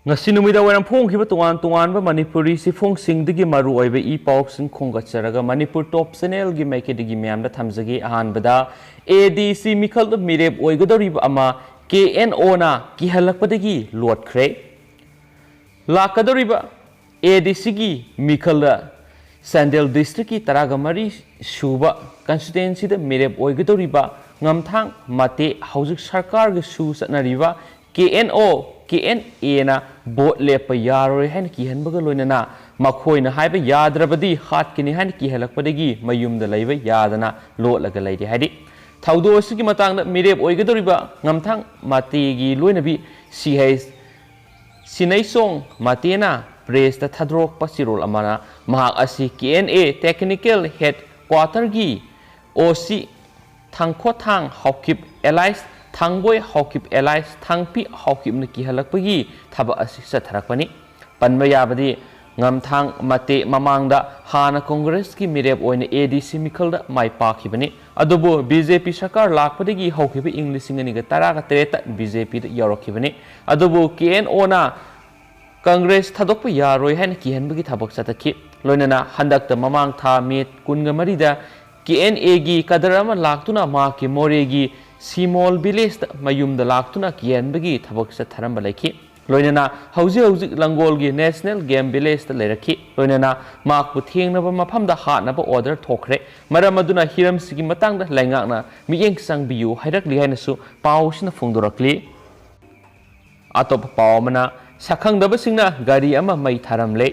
ngasi numida waram phong khiba tuan ba manipuri si phong sing digi maru oibe I pau sing khongacharaga manipur top channel gi maike digi myam da thamjagi ahan bada adc mikhal da mireb oigodori ama kno na ki halakpadagi lot khre lakadori ba adc gi mikhal da sandel district ki taragamari shuba constituency da mireb oigodori ba ngamthang mate haujik sarkar gi shu satnariba KNA na bot lepa yaroi hain ki hanbaga loinana makhoi na haiba yadrabadi hat kini hain ki halakpadagi mayumda laiba yadana lotlaga laidi haidi thaudo asigi matangda mireb oigadoriba ngamthang mategi loinabi sinai song matena press ta thadrok pasirol amana mahak asi KNA technical headquarter gi OC thangkho thang hawkip allies thangboy hawkip allies thangpi hawkip na ki halakpagi thaba asi satharakpani panba yabadi ngamthang mate mamangda hana congress ki mireb oina adc mikhal da mai pakhibani adubu bjp sarkar lakpadagi hawkiba english ngani ga taraga tereta bjp da yorokhibani adubu kno na congress thadokpa yaroi haina ki hanbagi thabak satakhi loinana handakta mamang tha met kunga marida KNA gi kadarama laktuna ma ki moregi simol village mayum da laktuna kiyanbagi thabak sa tharamba laiki loinana hauji langol gi national game village ta lerakhi loinana mak bu thengnaba mafam da hatnaba order thokre maram aduna hiram sigi matang da laingakna miyeng sang biu hairak li hainasu pausina phungdorakli atop pawmana sakhang daba singna gari ama mai tharamle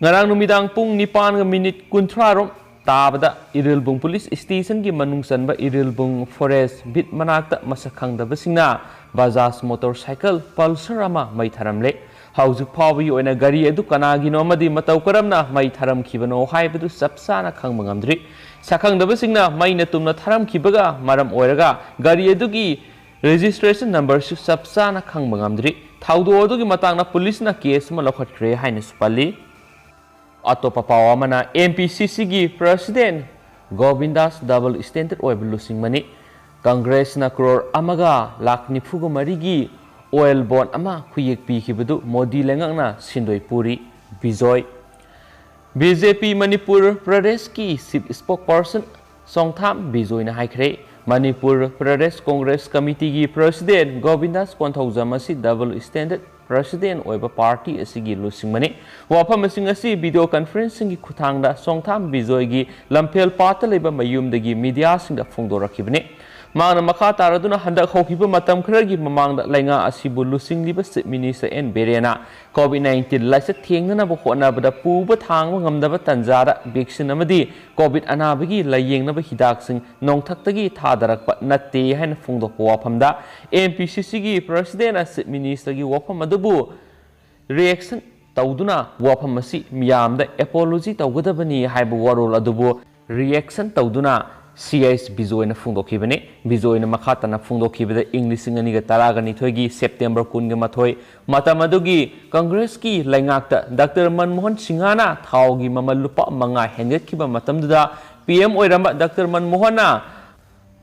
ngarang numidang pung 9:30 rom tabada Irilbung police station ki manung sanba Irilbung forest bit manakta masakhang da basingna Bajaj motorcycle pulsar ama mai tharamle hauju phawi oina gari edu kanagi no madi matau karamna mai tharam khibano haibedu sapsana khangma ngamdri sakhang da basingna mai na tumna tharam khibaga maram oiraga gari edu ki registration number su sapsana khangma ngamdri thaudo odu ki matangna police na case ma lokhatkre haina supali atopa pawamana MPCC gi president Govindas double standard oil losing money congress na crore amaga lakh nifugo marigi oil bond ama khuyek pi khibadu modi lengakna sindoi puri bijoy BJP Manipur Pradesh ki chief spokesperson Songtham Bijoy na haikhre Manipur Pradesh Congress Committee gi president Govindas Konthojamasi double standard president oiba party asigi losing mani wafam asing asi video conferencing gi khuthangda Songtham Bijoy gi lamphel pata leba mayum dagi media singda phongdorakibne mangna makha taraduna handak hokiba matam khragi mamangda lainga asibu losing liba chief minister N Berena COVID-19 laisa thengnana bo hona bada puba thangwa ngamdaba tanjara vaccine amadi covid anabagi layengna ba hidak sing nongthaktagi thadarakpa natte hain phongdokwa wafamda MPCC gi president as chief minister gi wafam adubu reaction tawduna wafam asi miyamda apology tawgadabani haibu warol adubu reaction tawduna CS Bijoy na phungdokhibane Bijoy na makhata na phungdokhibada English ngani ga taraga ni thoigi September 10 ga mathoi matamadugi Congress ki laingakta Dr. Manmohan Singhana thaugi mamal lupa manga henget khiba matamduda PM oiramba Dr. Manmohan na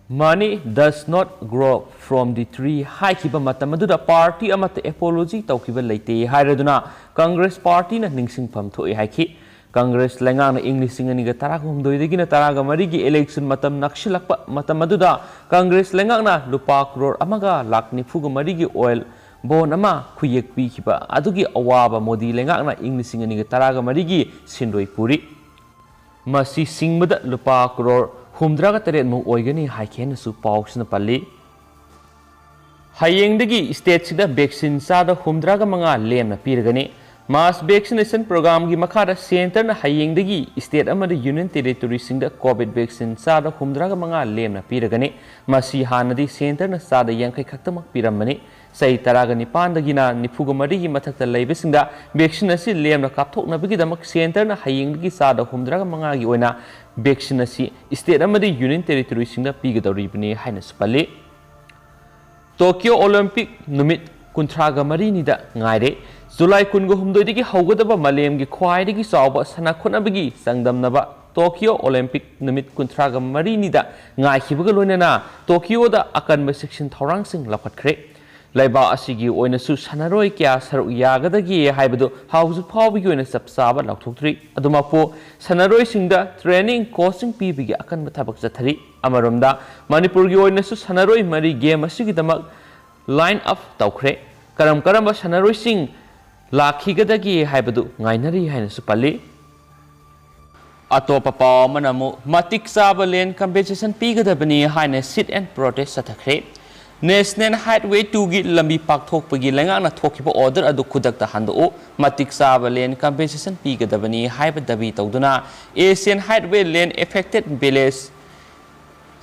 money does not grow from the tree hai khiba matamaduda party amata apology tawkhiba leite hairaduna Congress party na ningsingpham thoi haikhi Congress lengang English ngani ga taraga humdoi degi na taraga marigi election matam nakshilakpa matam aduda Congress lengang na lupa crore amaga lakni fuga marigi oil bon ama khuyek pi khiba adugi awaba modi lengang na English ngani ga taraga marigi sindoi puri masi singmada lupa crore humdraga teret mu oigani haikhen su pausna palli hayeng degi state sida vaccine sada humdraga manga lemna pirgani mass vaccination program gi makhara center na hayeng dagi state amada union territory singda covid vaccine sada humdraga manga lemna piragani masi hanadi center na sada yankai khaktamak piramani sai taraga nipan dagi na nifuga mari gi mathakta leibesinda vaccine asi lemna kapthokna bigi damak center na hayeng dagi sada humdraga manga gi oina vaccine asi state amada union territory singda pigadori bini haina spali Tokyo Olympic numit kuntraga mari nida ngaire July 19 dagi haugadaba malem gi khwaidagi chawba sana khonabagi sangdamnaba Tokyo Olympic numit kuntraga mari nida ngai khibaga loinana Tokyo da akanba section thorang sing lapatkhre Laiba asigi oina su sanaroi kya saruk yagadagi haibadu hauzu phawbigi oina chap chaba laukthokthri adumapo sanaroi singda training coaching pibigi akan mathabak chathari amaromda Manipur gi oina su sanaroi mari game asigi damak line up tawkhre karam karamba sanaroi sing lakhigadagi haibadu ngainari haina su pali Atopa paw manamu matik saba len compensation pigadabani haina sit and protest sathakre National Highway 2 gi lambi pakthok pagi lenga na thokiba order adu khudak ta hando matik saba len compensation pigadabani haiba dabi tawduna Asian Highway Lane Affected Village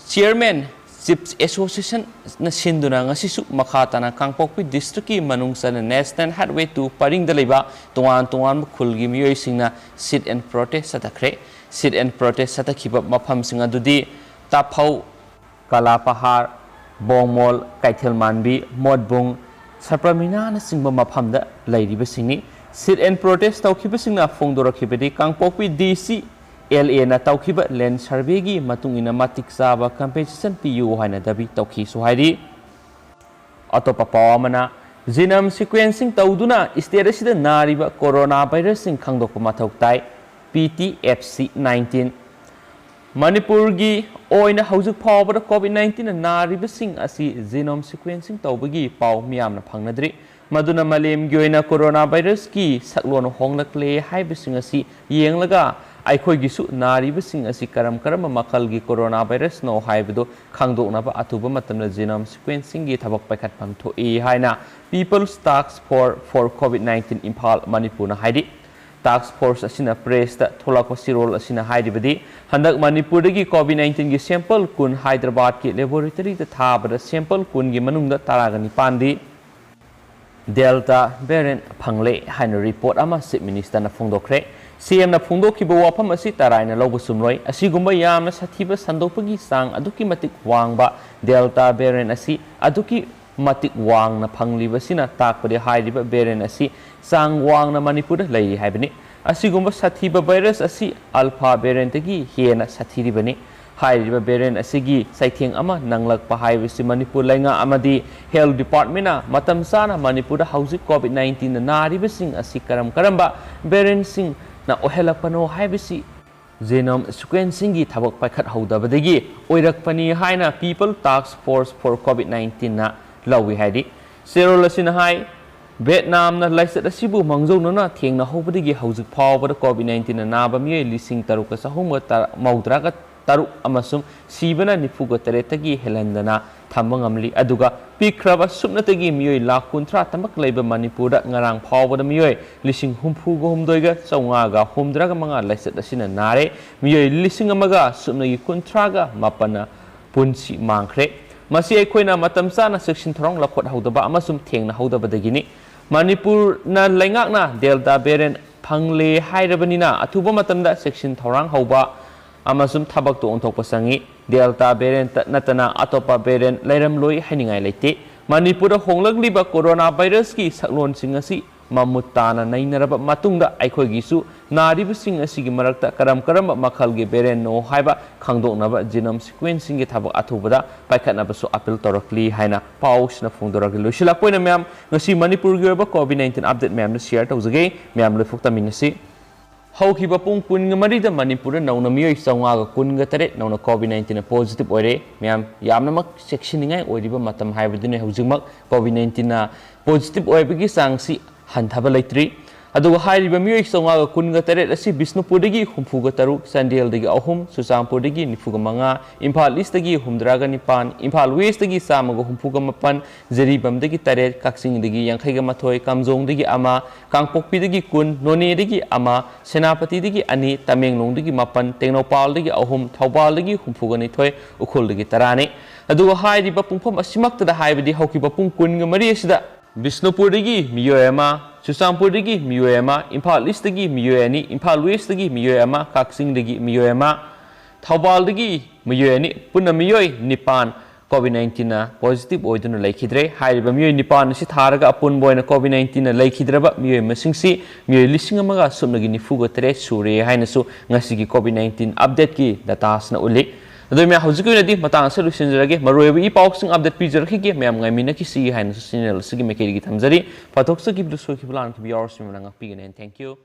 Chairman Chips Association na sinduna ngasisu makhatana Kangpokpi District ki manungsan National Highway 2 paring dalaiba tuan khulgi miyoi singna sit and protest satakre sit and protest satakhiba mafam singa dudi Taphau Kalapahar Bongmol Kaithel Manbi Modbung Sapramina na singba mafamda lairiba singni sit and protest tawkhiba singna phongdorakhibadi Kangpokpi DC LA na tawkhiba land survey gi matungina matik saba compensation PU haina dabi tawkhi suhairi atopa pawamana genome sequencing tawduna state asida nariba coronavirus sing khangdokpa mathau tai PTFC 19 Manipur gi oina haujuk phawbada COVID-19 nariba sing asi genome sequencing tawbagi paw miyamna phangnadri maduna malem gi oina coronavirus ki saklon honglakle haibising asi yenglaga Aikoi gisu nariba sing asi karam makal gi coronavirus no haibdo khangdoknaba atuba matamna genome sequencing gi thabak paikhat pamtho e haina People's Task Force for COVID-19 Imphal Manipur na haidi task force asina press ta tholakwa sirol asina haidibadi handak Manipur gi COVID-19 gi sample kun Hyderabad ki laboratory ta thabada sample kun gi manungda taragani pandi Delta variant phangle haina report ama chief minister na phongdokre CM na phongdokhiba wafam asi taraina lobu sumloi asigumba yamna sathiba sandopagi sang aduki matik wangba Delta variant asi aduki matik wang na phangliba sina takpade hairiba variant asi sang wang na Manipur lai haibani asigumba sathiba virus asi alpha variant gi hena sathiribani hairiba variant asigi saitheng ama nanglak pa haibisi Manipur lainga amadi health department na matam sana Manipur housing COVID-19 na nariba sing asi karamba variant sing na ohelapano haibisi genome sequencing gi thabak paikhat hodabadagi oirakpani haina People Task Force for COVID-19 na lawi haidi serol asina hai Vietnam na laisat asibu mangzona na thengna hobadagi haujuk phawbada COVID-19 na naba mi lising taruka sahum maudraga taruk amasum sibana nifuga taretagi helandana thamangamli aduga pikraba supnatagi miyoi lakh kunthra tamak leiba Manipurda ngarang phawbada miyoi lising humfuga humdoiga chawngaga humdraga manga laisat asina nare miyoi lising amaga supnagi kunthraga mapana punsi mangkhre masi aikhoina matam sana section throng lakhot haudaba amasum thengna haudabadagini Manipur na laingakna Delta variant phangle hairabanina athuba matamda section thorang hauba amasum thabak to onthok pasangi Delta variant natana atopa variant lairam loi hainingai leite Manipur honglakliba coronavirus ki saklon singasi mamutana nainaraba matungda aikoi gisu nariba sing asigi marakta karam makhal gi variant no haiba khangdoknaba genome sequencing gi thabak athubada paikhatnaba su appeal torakli haina pausna phungdoragi loisila poina myam ngasi Manipur gi ba COVID-19 update myam na share tawjage myam lefukta minasi Haukiba pung kun ngamari da Manipur nauna miyoi sawnga kun ga tare nauna COVID-19 positive oire myam yamna mak section ningai oiriba matam haibadine hujingmak COVID-19 na positive oibagi sangsi hanthaba leitri aduga hairiba miyoi sawnga kun ga tare asi Bisnupur dagi humfuga taru Sandel dagi ahum Susampur dagi nifuga manga Imphal East dagi humdraga nipan Imphal West dagi samaga humfuga mapan Jeribam dagi tare Kaksing dagi yankhaiga mathoi Kamjong dagi ama Kangpokpi dagi kun None dagi ama Senapati dagi ani Tamenglong dagi mapan Tengnopal dagi ahum Thaubal dagi humfuga nithoi Ukhul dagi tarane aduga hairiba pungpham asimakta da haibadi haukiba pung kun ga mari asida Bisnupur dagi miyoi ama Susampur dagi miyoi ama Imphal East dagi miyoi ani Imphal West dagi miyoi ama Kaksing dagi miyoi ama Thaubal dagi miyoi ani punna miyoi nipan COVID-19 na positive oiduna laikhidre hairiba miyoi nipan si tharaga apun boina COVID-19 na laikhidraba miyoi masingsi miyoi lising amaga sumnagi nifuga tere sure haina su ngasigi COVID-19 update ki datas na uli अदो मैं हौजिक ओइनदि मतांग से लुसिनजरगे मरोयब इ पाउक्सिंग update पिजरखिगे ma'am ngai की सी हाइन सिनेल सिगी मेकेरी की थमजरी पाथोक्स की दुसो की plan की बियार सिमना ngak pigene thank you